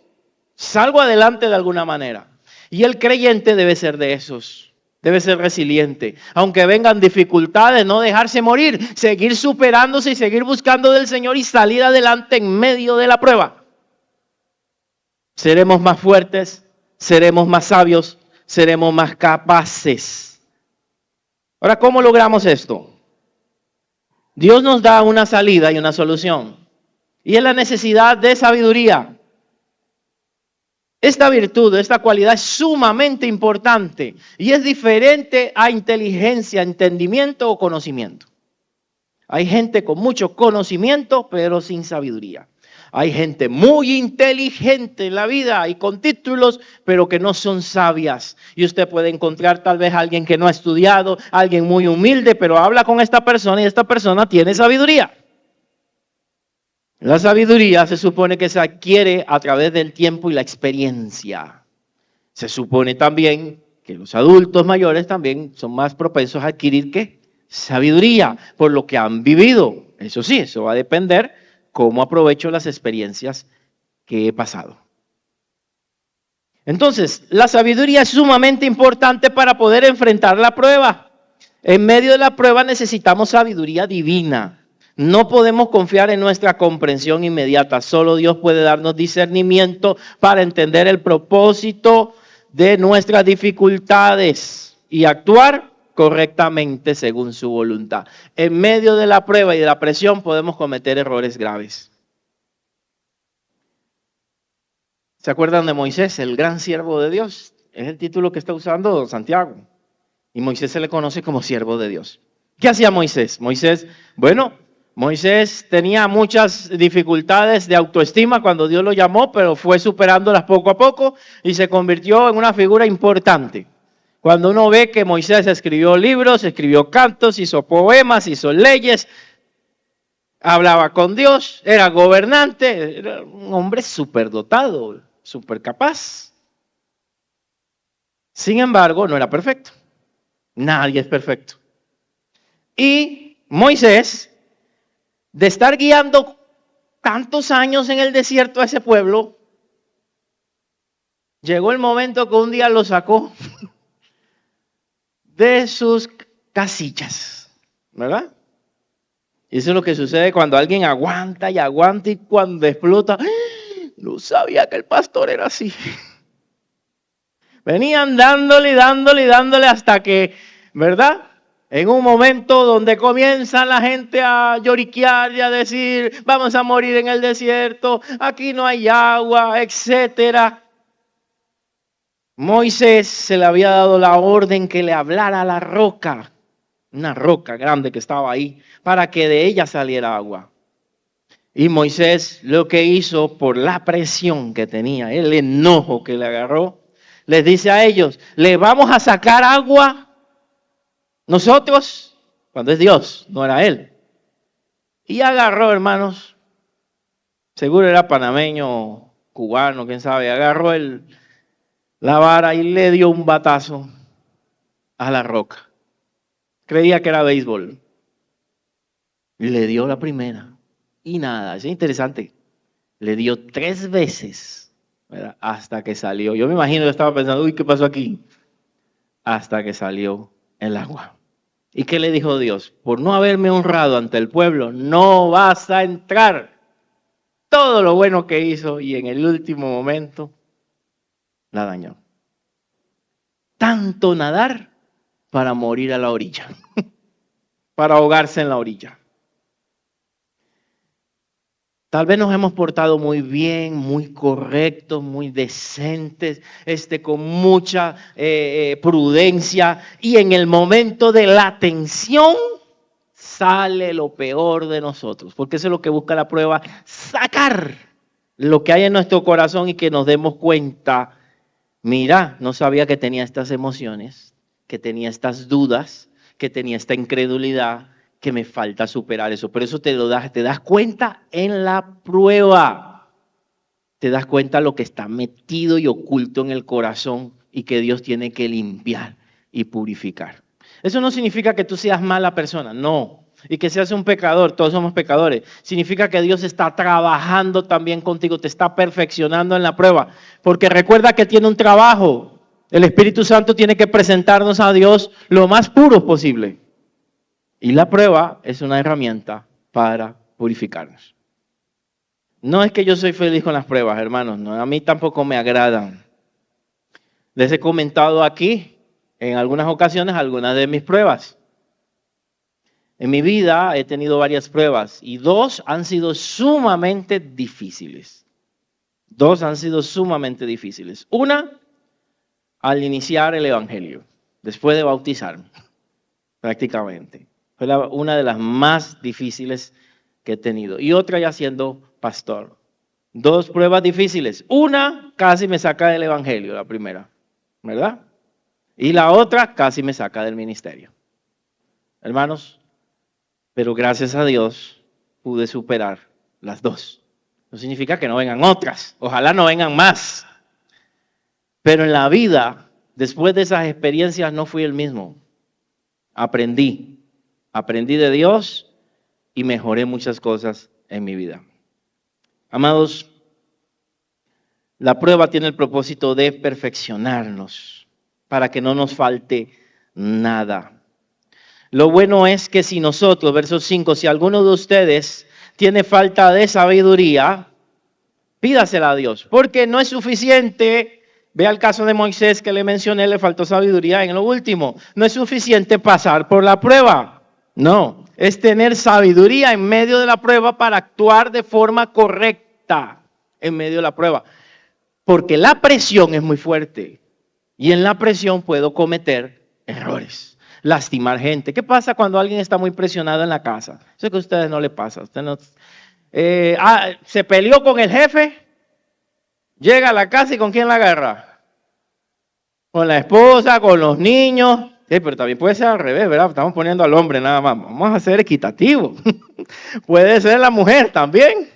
Salgo adelante de alguna manera. Y el creyente debe ser de esos. Debe ser resiliente. Aunque vengan dificultades, no dejarse morir. Seguir superándose y seguir buscando del Señor y salir adelante en medio de la prueba. Seremos más fuertes, seremos más sabios, seremos más capaces. Ahora, ¿cómo logramos esto? Dios nos da una salida y una solución. Y es la necesidad de sabiduría. Esta virtud, esta cualidad es sumamente importante y es diferente a inteligencia, entendimiento o conocimiento. Hay gente con mucho conocimiento pero sin sabiduría. Hay gente muy inteligente en la vida y con títulos pero que no son sabias. Y usted puede encontrar tal vez a alguien que no ha estudiado, alguien muy humilde, pero habla con esta persona y esta persona tiene sabiduría. La sabiduría se supone que se adquiere a través del tiempo y la experiencia. Se supone también que los adultos mayores también son más propensos a adquirir ¿qué? Sabiduría por lo que han vivido. Eso sí, eso va a depender cómo aprovecho las experiencias que he pasado. Entonces, la sabiduría es sumamente importante para poder enfrentar la prueba. En medio de la prueba necesitamos sabiduría divina. No podemos confiar en nuestra comprensión inmediata. Solo Dios puede darnos discernimiento para entender el propósito de nuestras dificultades y actuar correctamente según su voluntad. En medio de la prueba y de la presión podemos cometer errores graves. ¿Se acuerdan de Moisés, el gran siervo de Dios? Es el título que está usando Santiago. Y Moisés se le conoce como siervo de Dios. ¿Qué hacía Moisés? Moisés tenía muchas dificultades de autoestima cuando Dios lo llamó, pero fue superándolas poco a poco y se convirtió en una figura importante. Cuando uno ve que Moisés escribió libros, escribió cantos, hizo poemas, hizo leyes, hablaba con Dios, era gobernante, era un hombre superdotado, súper capaz. Sin embargo, no era perfecto. Nadie es perfecto. Y Moisés, de estar guiando tantos años en el desierto a ese pueblo, llegó el momento que un día lo sacó de sus casillas, ¿verdad? Y eso es lo que sucede cuando alguien aguanta y aguanta y cuando explota, no sabía que el pastor era así. Venían dándole hasta que, ¿verdad? En un momento donde comienza la gente a lloriquear y a decir, vamos a morir en el desierto, aquí no hay agua, etcétera. Moisés se le había dado la orden que le hablara a la roca, una roca grande que estaba ahí, para que de ella saliera agua. Y Moisés lo que hizo por la presión que tenía, el enojo que le agarró, les dice a ellos, ¿le vamos a sacar agua nosotros? Cuando es Dios, no era él. Y agarró, hermanos, seguro era panameño, cubano, quién sabe, agarró la vara y le dio un batazo a la roca. Creía que era béisbol. Y le dio la primera. Y nada, es interesante. Le dio 3 veces, ¿verdad? Hasta que salió. Yo me imagino, yo estaba pensando, uy, ¿qué pasó aquí? Hasta que salió el agua. ¿Y qué le dijo Dios? Por no haberme honrado ante el pueblo, no vas a entrar. Todo lo bueno que hizo y en el último momento la dañó. Tanto nadar para morir a la orilla, para ahogarse en la orilla. Tal vez nos hemos portado muy bien, muy correctos, muy decentes, con mucha prudencia, y en el momento de la tensión sale lo peor de nosotros, porque eso es lo que busca la prueba, sacar lo que hay en nuestro corazón y que nos demos cuenta, mira, no sabía que tenía estas emociones, que tenía estas dudas, que tenía esta incredulidad, que me falta superar eso. Pero eso te das cuenta en la prueba. Te das cuenta lo que está metido y oculto en el corazón y que Dios tiene que limpiar y purificar. Eso no significa que tú seas mala persona, no. Y que seas un pecador, todos somos pecadores. Significa que Dios está trabajando también contigo, te está perfeccionando en la prueba. Porque recuerda que tiene un trabajo. El Espíritu Santo tiene que presentarnos a Dios lo más puro posible. Y la prueba es una herramienta para purificarnos. No es que yo soy feliz con las pruebas, hermanos, no, a mí tampoco me agradan. Les he comentado aquí en algunas ocasiones algunas de mis pruebas. En mi vida he tenido varias pruebas y 2 han sido sumamente difíciles. 2 han sido sumamente difíciles. Una, al iniciar el Evangelio, después de bautizarme, prácticamente. Fue una de las más difíciles que he tenido. Y otra ya siendo pastor. 2 pruebas difíciles. Una casi me saca del evangelio, la primera, ¿verdad? Y la otra casi me saca del ministerio. Hermanos, pero gracias a Dios pude superar las 2. No significa que no vengan otras. Ojalá no vengan más. Pero en la vida, después de esas experiencias, no fui el mismo. Aprendí de Dios y mejoré muchas cosas en mi vida. Amados, la prueba tiene el propósito de perfeccionarnos para que no nos falte nada. Lo bueno es que si nosotros, verso 5, si alguno de ustedes tiene falta de sabiduría, pídasela a Dios, porque no es suficiente. Vea el caso de Moisés que le mencioné, le faltó sabiduría en lo último. No es suficiente pasar por la prueba. No, es tener sabiduría en medio de la prueba para actuar de forma correcta en medio de la prueba. Porque la presión es muy fuerte y en la presión puedo cometer errores, lastimar gente. ¿Qué pasa cuando alguien está muy presionado en la casa? Eso que a ustedes no le pasa. Usted no, se peleó con el jefe, llega a la casa y ¿con quién la agarra? Con la esposa, con los niños. Sí, pero también puede ser al revés, ¿verdad? Estamos poniendo al hombre nada más. Vamos a ser equitativos. Puede ser la mujer también.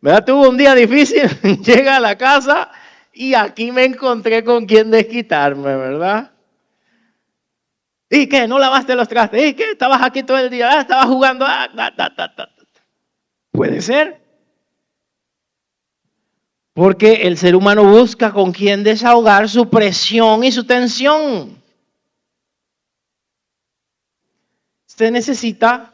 ¿Verdad? Tuvo un día difícil, llega a la casa y aquí me encontré con quien desquitarme, ¿verdad? ¿Y qué? ¿No lavaste los trastes? ¿Y qué? ¿Estabas aquí todo el día? ¿Estabas jugando? Puede ser. Porque el ser humano busca con quien desahogar su presión y su tensión. Usted necesita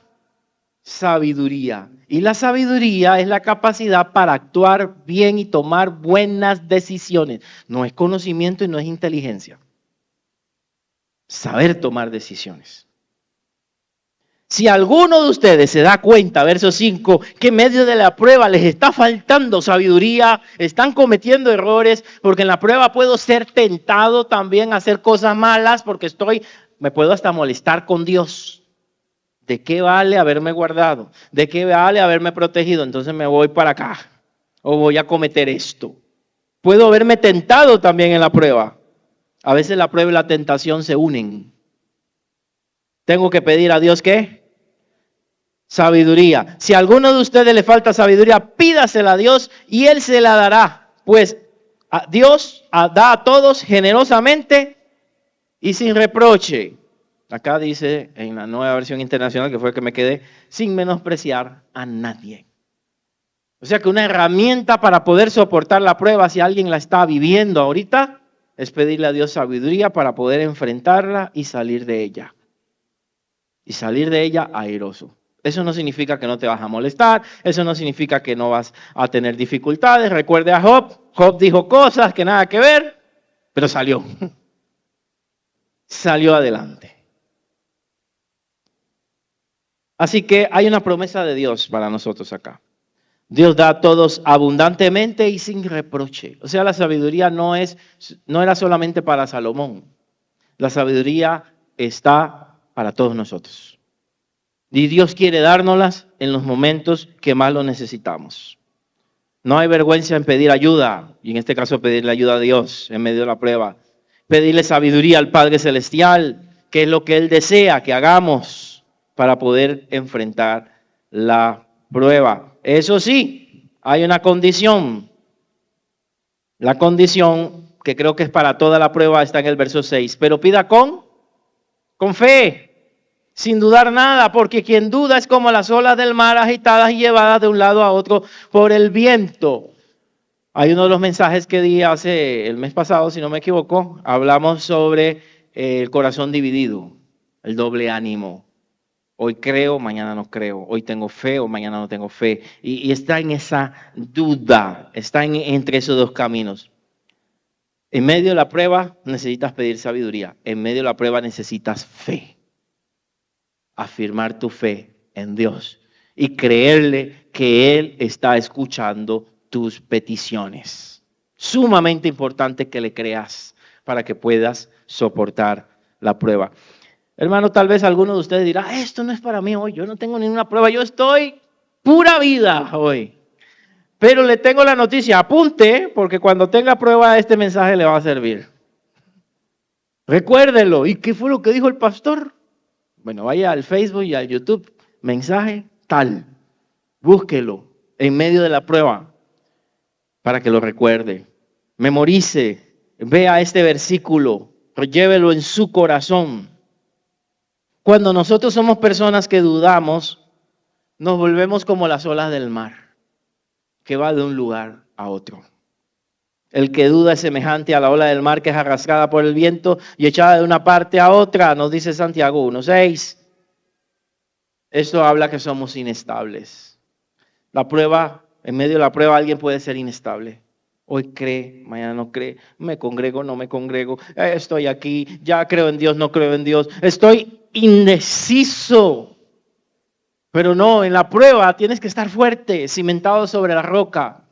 sabiduría. Y la sabiduría es la capacidad para actuar bien y tomar buenas decisiones. No es conocimiento y no es inteligencia. Saber tomar decisiones. Si alguno de ustedes se da cuenta, verso 5, que en medio de la prueba les está faltando sabiduría, están cometiendo errores, porque en la prueba puedo ser tentado también a hacer cosas malas, porque me puedo hasta molestar con Dios. ¿De qué vale haberme guardado? ¿De qué vale haberme protegido? Entonces me voy para acá o voy a cometer esto. Puedo haberme tentado también en la prueba. A veces la prueba y la tentación se unen. Tengo que pedir a Dios ¿qué? Sabiduría. Si a alguno de ustedes le falta sabiduría, pídasela a Dios y Él se la dará. Pues Dios da a todos generosamente y sin reproche. Acá dice en la Nueva Versión Internacional, que fue el que me quedé, sin menospreciar a nadie. O sea que una herramienta para poder soportar la prueba, si alguien la está viviendo ahorita, es pedirle a Dios sabiduría para poder enfrentarla y salir de ella. Y salir de ella airoso. Eso no significa que no te vas a molestar, eso no significa que no vas a tener dificultades. Recuerde a Job, Job dijo cosas que nada que ver, pero salió. Salió adelante. Así que hay una promesa de Dios para nosotros acá. Dios da a todos abundantemente y sin reproche. O sea, la sabiduría no era solamente para Salomón. La sabiduría está para todos nosotros. Y Dios quiere dárnoslas en los momentos que más lo necesitamos. No hay vergüenza en pedir ayuda, y en este caso pedirle ayuda a Dios en medio de la prueba. Pedirle sabiduría al Padre Celestial, que es lo que Él desea que hagamos para poder enfrentar la prueba. Eso sí, hay una condición. La condición, que creo que es para toda la prueba, está en el verso 6. Pero pida con fe, sin dudar nada, porque quien duda es como las olas del mar agitadas y llevadas de un lado a otro por el viento. Hay uno de los mensajes que di el mes pasado, si no me equivoco, hablamos sobre el corazón dividido, el doble ánimo. Hoy creo, mañana no creo. Hoy tengo fe o mañana no tengo fe. Y está en esa duda, está entre esos dos caminos. En medio de la prueba necesitas pedir sabiduría. En medio de la prueba necesitas fe. Afirmar tu fe en Dios y creerle que Él está escuchando tus peticiones. Sumamente importante que le creas para que puedas soportar la prueba. Hermano, tal vez alguno de ustedes dirá, esto no es para mí hoy, yo no tengo ninguna prueba, yo estoy pura vida hoy. Pero le tengo la noticia, apunte, porque cuando tenga prueba este mensaje le va a servir. Recuérdelo. ¿Y qué fue lo que dijo el pastor? Bueno, vaya al Facebook y al YouTube, mensaje tal. Búsquelo en medio de la prueba para que lo recuerde. Memorice, vea este versículo, llévelo en su corazón. Cuando nosotros somos personas que dudamos, nos volvemos como las olas del mar, que va de un lugar a otro. El que duda es semejante a la ola del mar que es arrastrada por el viento y echada de una parte a otra, nos dice Santiago 1:6. Esto habla que somos inestables. La prueba, en medio de la prueba alguien puede ser inestable. Hoy cree, mañana no cree, me congrego, no me congrego, estoy aquí, ya creo en Dios, no creo en Dios, estoy indeciso. Pero no, en la prueba tienes que estar fuerte, cimentado sobre la roca.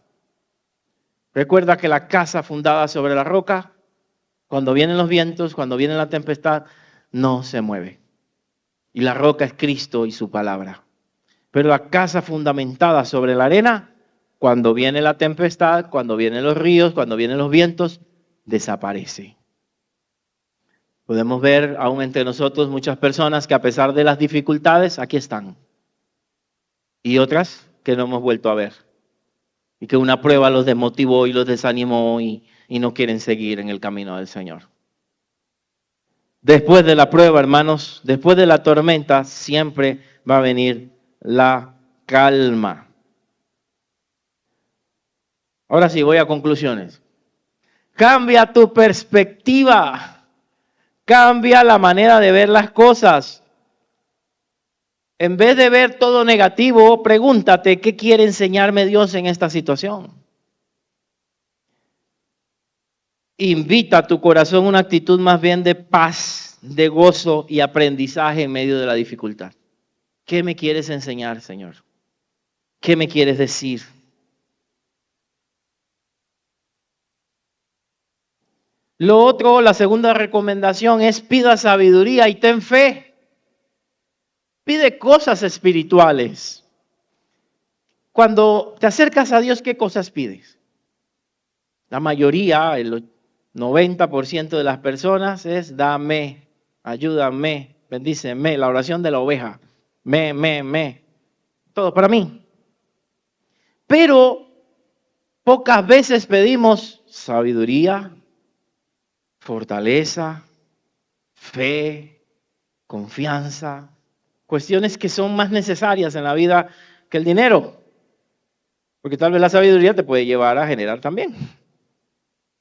Recuerda que la casa fundada sobre la roca, cuando vienen los vientos, cuando viene la tempestad, no se mueve. Y la roca es Cristo y su palabra. Pero la casa fundamentada sobre la arena, cuando viene la tempestad, cuando vienen los ríos, cuando vienen los vientos, desaparece. Podemos ver aún entre nosotros muchas personas que a pesar de las dificultades, aquí están. Y otras que no hemos vuelto a ver. Y que una prueba los desmotivó y los desanimó y no quieren seguir en el camino del Señor. Después de la prueba, hermanos, después de la tormenta, siempre va a venir la calma. Ahora sí, voy a conclusiones. Cambia tu perspectiva. Cambia la manera de ver las cosas. En vez de ver todo negativo, pregúntate, ¿qué quiere enseñarme Dios en esta situación? Invita a tu corazón una actitud más bien de paz, de gozo y aprendizaje en medio de la dificultad. ¿Qué me quieres enseñar, Señor? ¿Qué me quieres decir? Lo otro, la segunda recomendación es pida sabiduría y ten fe. Pide cosas espirituales. Cuando te acercas a Dios, ¿qué cosas pides? La mayoría, el 90% de las personas es dame, ayúdame, bendíceme, la oración de la oveja. Me. Todo para mí. Pero pocas veces pedimos sabiduría, fortaleza, fe, confianza, cuestiones que son más necesarias en la vida que el dinero. Porque tal vez la sabiduría te puede llevar a generar también.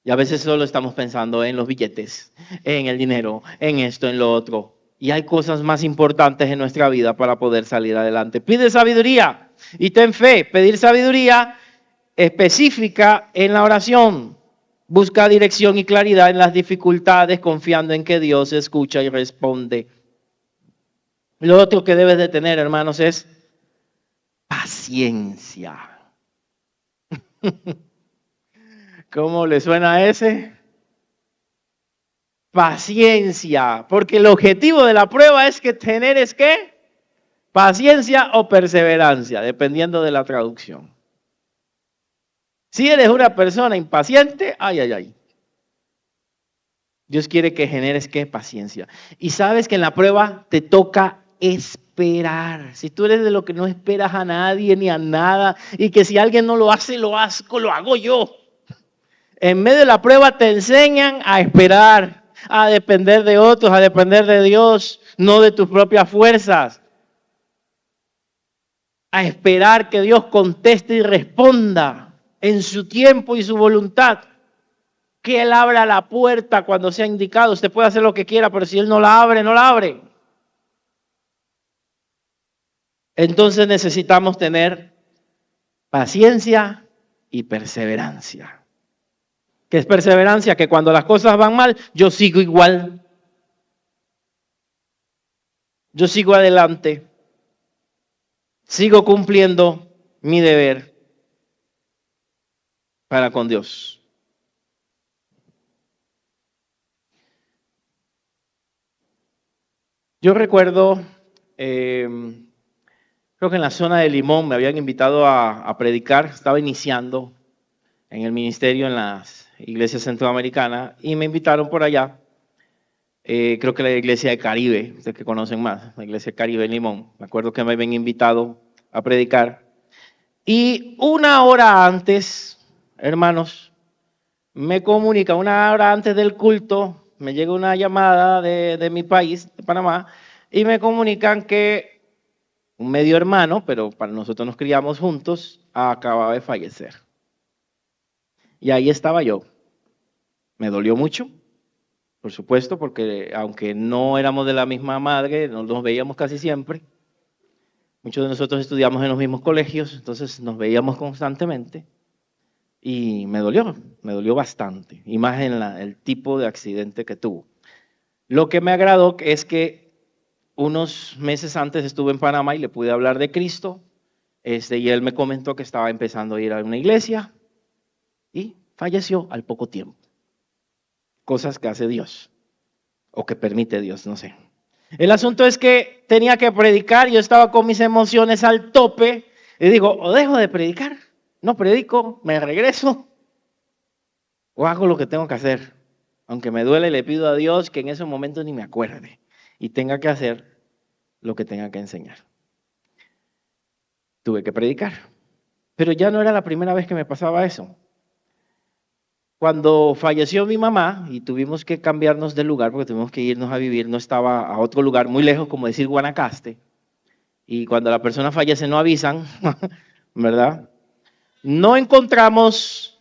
Y a veces solo estamos pensando en los billetes, en el dinero, en esto, en lo otro. Y hay cosas más importantes en nuestra vida para poder salir adelante. Pide sabiduría y ten fe. Pedir sabiduría específica en la oración. Busca dirección y claridad en las dificultades, confiando en que Dios escucha y responde. Lo otro que debes de tener, hermanos, es paciencia. ¿Cómo le suena a ese? Paciencia, porque el objetivo de la prueba es que tener es ¿qué? Paciencia o perseverancia, dependiendo de la traducción. Si eres una persona impaciente, ay. Dios quiere que generes ¿qué? Paciencia. Y sabes que en la prueba te toca esperar. Si tú eres de lo que no esperas a nadie ni a nada, y que si alguien no lo hace, lo hago yo. En medio de la prueba te enseñan a esperar, a depender de otros, a depender de Dios, no de tus propias fuerzas. A esperar que Dios conteste y responda en su tiempo y su voluntad. Que Él abra la puerta cuando sea indicado. Usted puede hacer lo que quiera, pero si Él no la abre, no la abre. Entonces necesitamos tener paciencia y perseverancia. ¿Qué es perseverancia? Que cuando las cosas van mal, yo sigo igual. Yo sigo adelante. Sigo cumpliendo mi deber para con Dios. Yo recuerdo, creo que en la zona de Limón me habían invitado a predicar. Estaba iniciando en el ministerio en las iglesias centroamericanas y me invitaron por allá. Creo que la iglesia de Caribe, ustedes que conocen más, la iglesia de Caribe en Limón. Me acuerdo que me habían invitado a predicar. Y una hora antes, hermanos, me comunica, una hora antes del culto, me llega una llamada de mi país, de Panamá, y me comunican que un medio hermano, pero para nosotros nos criamos juntos, acababa de fallecer. Y ahí estaba yo. Me dolió mucho, por supuesto, porque aunque no éramos de la misma madre, nos veíamos casi siempre. Muchos de nosotros estudiamos en los mismos colegios, entonces nos veíamos constantemente. Y me dolió bastante, y más en el tipo de accidente que tuvo. Lo que me agradó es que unos meses antes estuve en Panamá y le pude hablar de Cristo, y él me comentó que estaba empezando a ir a una iglesia y falleció al poco tiempo. Cosas que hace Dios, o que permite Dios, no sé. El asunto es que tenía que predicar, yo estaba con mis emociones al tope, y digo, o dejo de predicar, no predico, me regreso, o hago lo que tengo que hacer. Aunque me duele, le pido a Dios que en ese momento ni me acuerde y tenga que hacer lo que tenga que enseñar. Tuve que predicar, pero ya no era la primera vez que me pasaba eso. Cuando falleció mi mamá y tuvimos que cambiarnos de lugar porque tuvimos que irnos a vivir, no estaba a otro lugar muy lejos, como decir Guanacaste, y cuando la persona fallece no avisan, ¿verdad? No encontramos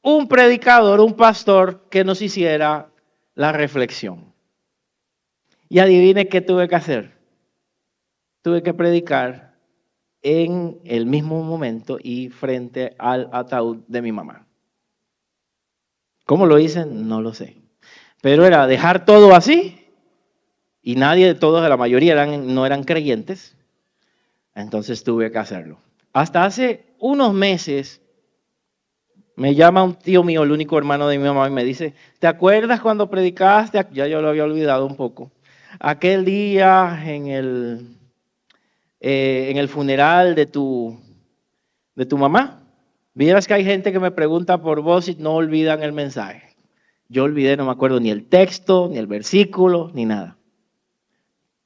un predicador, un pastor que nos hiciera la reflexión. Y adivine qué tuve que hacer. Tuve que predicar en el mismo momento y frente al ataúd de mi mamá. ¿Cómo lo hice? No lo sé. Pero era dejar todo así, y nadie de todos, la mayoría no eran creyentes, Entonces tuve que hacerlo. Hasta hace unos meses me llama un tío mío, el único hermano de mi mamá, y me dice, ¿te acuerdas cuando predicaste? Ya yo lo había olvidado un poco. Aquel día en el funeral de tu mamá. Vieras que hay gente que me pregunta por vos y no olvidan el mensaje. Yo olvidé, no me acuerdo ni el texto, ni el versículo, ni nada.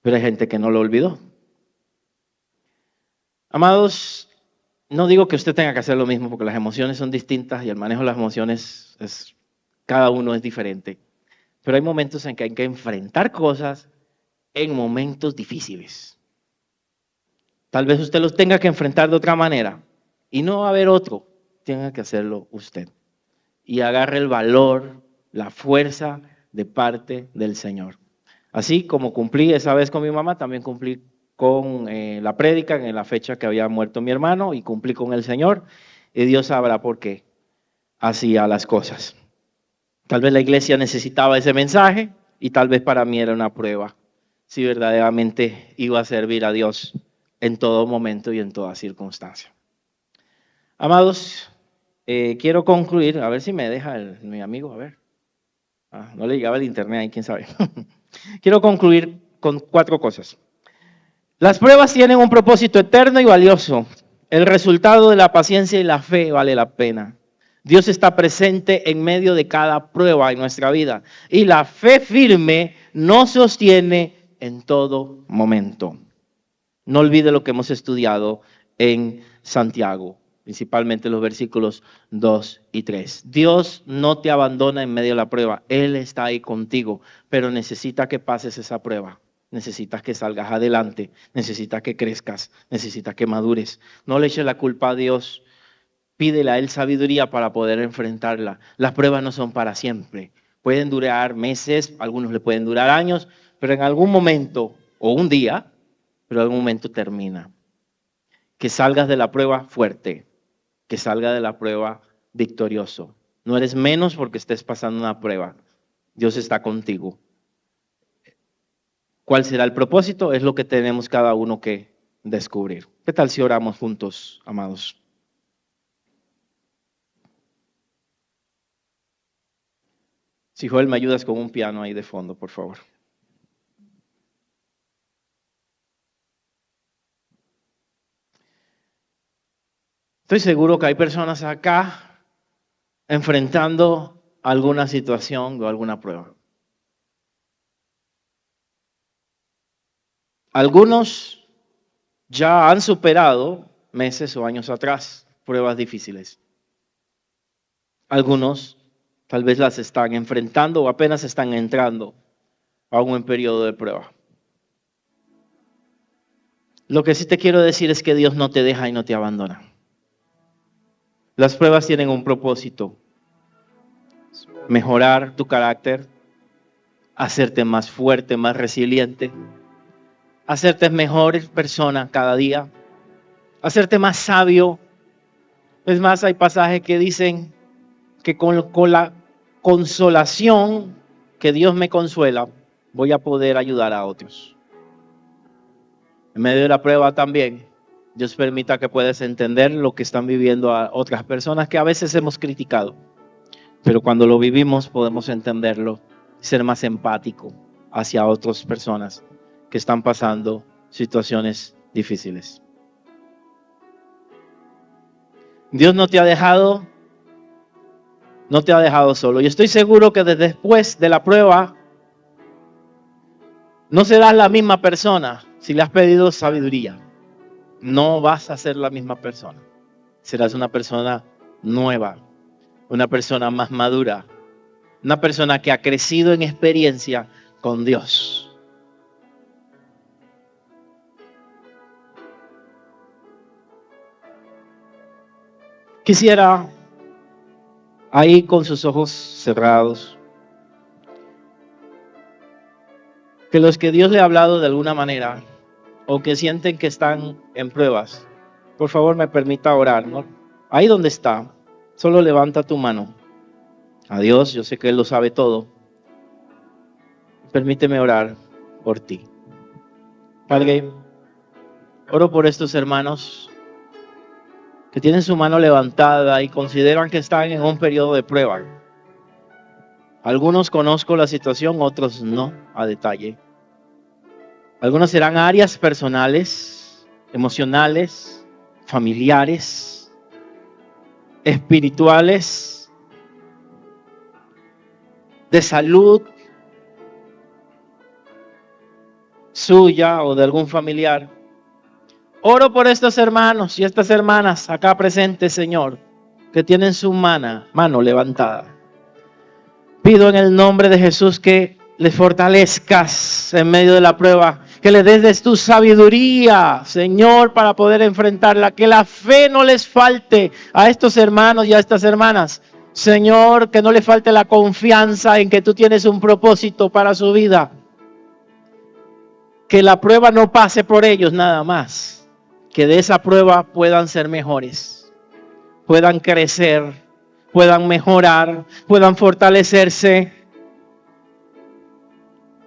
Pero hay gente que no lo olvidó. Amados, no digo que usted tenga que hacer lo mismo porque las emociones son distintas y el manejo de las emociones cada uno es diferente. Pero hay momentos en que hay que enfrentar cosas en momentos difíciles. Tal vez usted los tenga que enfrentar de otra manera y no va a haber otro. Tenga que hacerlo usted. Y agarre el valor, la fuerza de parte del Señor. Así como cumplí esa vez con mi mamá, también cumplí con la prédica en la fecha que había muerto mi hermano y cumplí con el Señor. Y Dios sabrá por qué hacía las cosas. Tal vez la iglesia necesitaba ese mensaje y tal vez para mí era una prueba si verdaderamente iba a servir a Dios en todo momento y en toda circunstancia. Amados, quiero concluir, a ver si me deja mi amigo, a ver. No le llegaba el internet ahí, quién sabe. Quiero concluir con 4 cosas. Las pruebas tienen un propósito eterno y valioso. El resultado de la paciencia y la fe vale la pena. Dios está presente en medio de cada prueba en nuestra vida. Y la fe firme nos sostiene en todo momento. No olvide lo que hemos estudiado en Santiago, principalmente los versículos 2 y 3. Dios no te abandona en medio de la prueba. Él está ahí contigo, pero necesita que pases esa prueba. Necesitas que salgas adelante, necesitas que crezcas, necesitas que madures. No le eches la culpa a Dios. Pídele a Él sabiduría para poder enfrentarla. Las pruebas no son para siempre. Pueden durar meses, algunos le pueden durar años, pero en algún momento o un día, pero en algún momento termina. Que salgas de la prueba fuerte, que salga de la prueba victorioso. No eres menos porque estés pasando una prueba. Dios está contigo. ¿Cuál será el propósito? Es lo que tenemos cada uno que descubrir. ¿Qué tal si oramos juntos, amados? Si Joel, me ayudas con un piano ahí de fondo, por favor. Estoy seguro que hay personas acá enfrentando alguna situación o alguna prueba. Algunos ya han superado meses o años atrás pruebas difíciles. Algunos tal vez las están enfrentando o apenas están entrando a un periodo de prueba. Lo que sí te quiero decir es que Dios no te deja y no te abandona. Las pruebas tienen un propósito: mejorar tu carácter, hacerte más fuerte, más resiliente, hacerte mejor persona cada día, hacerte más sabio. Es más, hay pasajes que dicen que con la consolación que Dios me consuela, voy a poder ayudar a otros. En medio de la prueba también, Dios permita que puedas entender lo que están viviendo a otras personas que a veces hemos criticado. Pero cuando lo vivimos podemos entenderlo, ser más empático hacia otras personas que están pasando situaciones difíciles. Dios no te ha dejado solo. Y estoy seguro que desde después de la prueba no serás la misma persona si le has pedido sabiduría. No vas a ser la misma persona. Serás una persona nueva, una persona más madura, una persona que ha crecido en experiencia con Dios. Quisiera, ahí con sus ojos cerrados, que los que Dios le ha hablado de alguna manera o que sienten que están en pruebas, por favor me permita orar, ¿no? Ahí donde está, solo levanta tu mano a Dios. Yo sé que Él lo sabe todo. Permíteme orar por ti. Padre, Oro por estos hermanos que tienen su mano levantada y consideran que están en un periodo de prueba. Algunos conozco la situación, otros no a detalle. Algunos serán áreas personales, emocionales, familiares, espirituales, de salud suya o de algún familiar. Oro por estos hermanos y estas hermanas acá presentes, Señor, que tienen su mano levantada. Pido en el nombre de Jesús que les fortalezcas en medio de la prueba, que les des tu sabiduría, Señor, para poder enfrentarla, que la fe no les falte a estos hermanos y a estas hermanas. Señor, que no les falte la confianza en que tú tienes un propósito para su vida. Que la prueba no pase por ellos nada más, que de esa prueba puedan ser mejores, puedan crecer, puedan mejorar, puedan fortalecerse.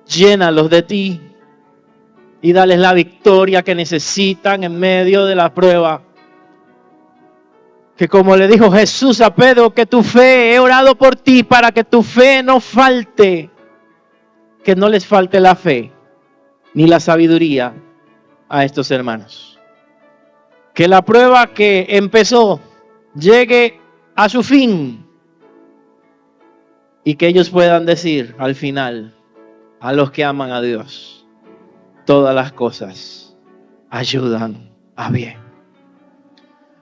Llénalos de ti y dales la victoria que necesitan en medio de la prueba. Que como le dijo Jesús a Pedro, que tu fe, he orado por ti para que tu fe no falte, que no les falte la fe ni la sabiduría a estos hermanos. Que la prueba que empezó llegue a su fin y que ellos puedan decir al final, a los que aman a Dios, todas las cosas ayudan a bien.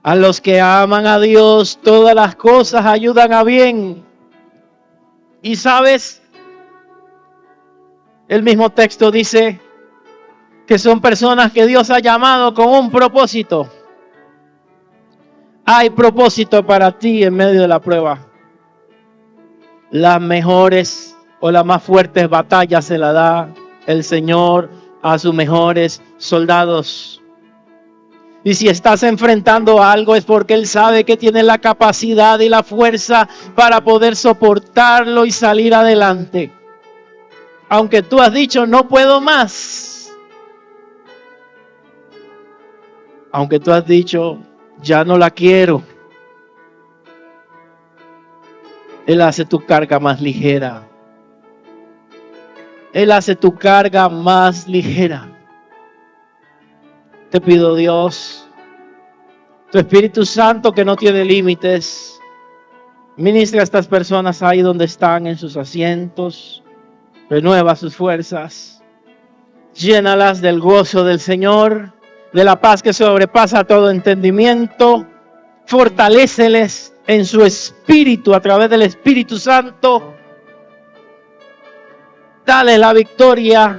A los que aman a Dios, todas las cosas ayudan a bien. Y sabes, el mismo texto dice que son personas que Dios ha llamado con un propósito. Hay propósito para ti en medio de la prueba. Las mejores o las más fuertes batallas se las da el Señor a sus mejores soldados. Y si estás enfrentando algo es porque Él sabe que tienes la capacidad y la fuerza para poder soportarlo y salir adelante. Aunque tú has dicho, no puedo más. Aunque tú has dicho, ya no la quiero. Él hace tu carga más ligera. Él hace tu carga más ligera. Te pido, Dios, tu Espíritu Santo que no tiene límites, ministra a estas personas ahí donde están en sus asientos, renueva sus fuerzas, llénalas del gozo del Señor, de la paz que sobrepasa todo entendimiento, fortaléceles en su espíritu a través del Espíritu Santo, dale la victoria.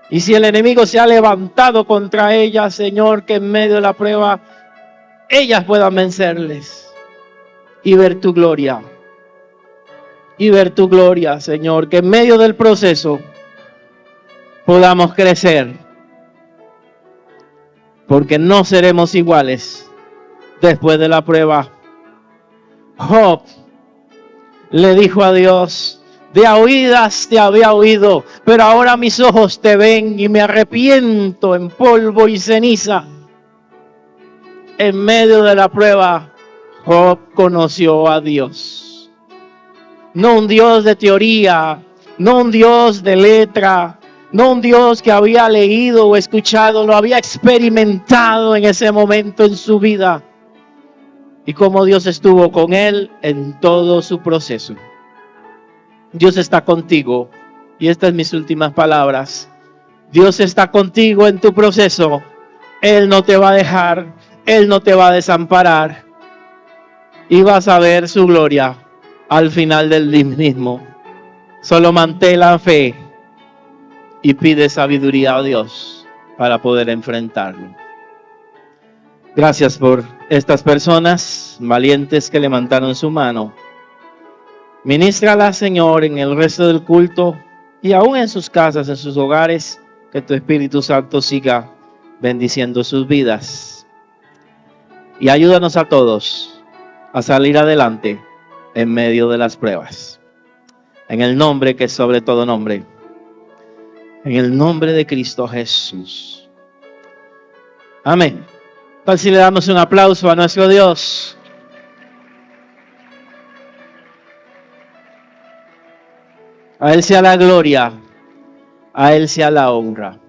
Y si el enemigo se ha levantado contra ellas, Señor, que en medio de la prueba ellas puedan vencerles y ver tu gloria. Y ver tu gloria, Señor, que en medio del proceso podamos crecer. Porque no seremos iguales después de la prueba. Job le dijo a Dios, de a oídas te había oído, pero ahora mis ojos te ven y me arrepiento en polvo y ceniza. En medio de la prueba, Job conoció a Dios. No un Dios de teoría, no un Dios de letra, no un Dios que había leído o escuchado, lo había experimentado en ese momento en su vida. Y cómo Dios estuvo con él en todo su proceso. Dios está contigo. Y estas son mis últimas palabras. Dios está contigo en tu proceso. Él no te va a dejar. Él no te va a desamparar. Y vas a ver su gloria al final del mismo. Solo mantén la fe y pide sabiduría a Dios para poder enfrentarlo. Gracias por estas personas valientes que levantaron su mano. Ministrala, Señor, en el resto del culto y aún en sus casas, en sus hogares, que tu Espíritu Santo siga bendiciendo sus vidas. Y ayúdanos a todos a salir adelante en medio de las pruebas. En el nombre que es sobre todo nombre. En el nombre de Cristo Jesús. Amén. Entonces, si le damos un aplauso a nuestro Dios. A Él sea la gloria, a Él sea la honra.